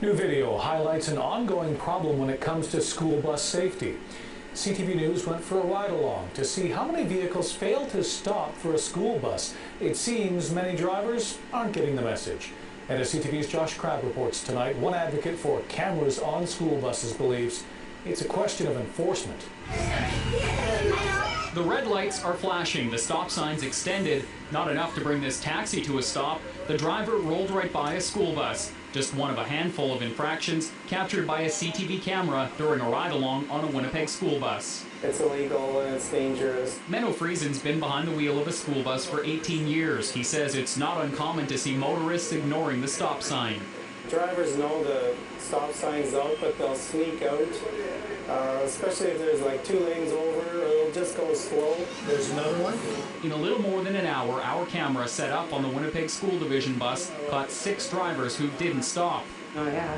New video highlights an ongoing problem when it comes to school bus safety. CTV News went for a ride-along to see how many vehicles fail to stop for a school bus. It seems many drivers aren't getting the message. And as CTV's Josh Crabb reports tonight, one advocate for cameras on school buses believes it's a question of enforcement. The red lights are flashing, the stop signs extended. Not enough to bring this taxi to a stop. The driver rolled right by a school bus. Just one of a handful of infractions captured by a CTV camera during a ride-along on a Winnipeg school bus. It's illegal and it's dangerous. Menno Friesen's been behind the wheel of a school bus for 18 years. He says it's not uncommon to see motorists ignoring the stop sign. Drivers know the stop sign's out, but they'll sneak out, especially if there's like 2 lanes over, or they'll just go slow. There's another one. In a little more than an hour, our camera set up on the Winnipeg School Division bus caught 6 drivers who didn't stop. Oh yeah,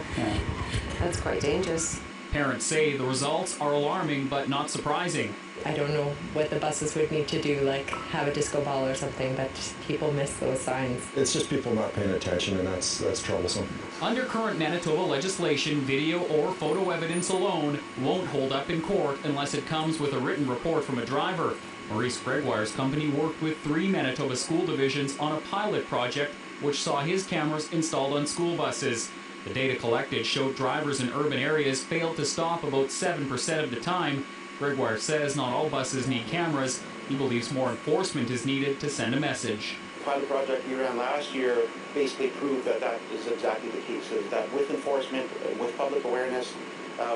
that's quite dangerous. Parents say the results are alarming but not surprising. I don't know what the buses would need to do, like have a disco ball or something, but people miss those signs. It's just people not paying attention, and that's troublesome. Under current Manitoba legislation, video or photo evidence alone won't hold up in court unless it comes with a written report from a driver. Maurice Gregoire's company worked with 3 Manitoba school divisions on a pilot project which saw his cameras installed on school buses. The data collected showed drivers in urban areas failed to stop about 7% of the time. Gregoire says not all buses need cameras. He believes more enforcement is needed to send a message. The pilot project we ran last year basically proved that that is exactly the case, is that with enforcement, with public awareness,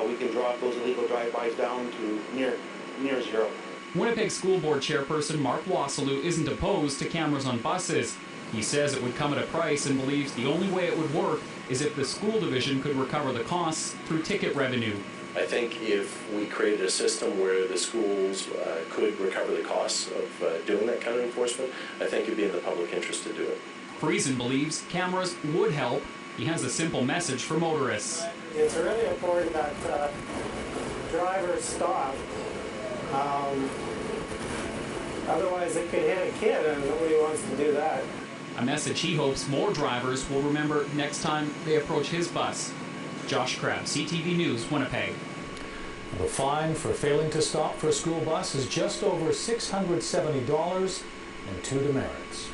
we can drop those illegal drive-bys down to near zero. Winnipeg School Board Chairperson Mark Wassilou isn't opposed to cameras on buses. He says it would come at a price and believes the only way it would work is if the school division could recover the costs through ticket revenue. I think if we created a system where the schools could recover the costs of doing that kind of enforcement, I think it'd be in the public interest to do it. Friesen believes cameras would help. He has a simple message for motorists. It's really important that drivers stop. Otherwise it could hit a kid, and nobody wants to do that. A message he hopes more drivers will remember next time they approach his bus. Josh Crabb, CTV News, Winnipeg. The fine for failing to stop for a school bus is just over $670 and 2 demerits.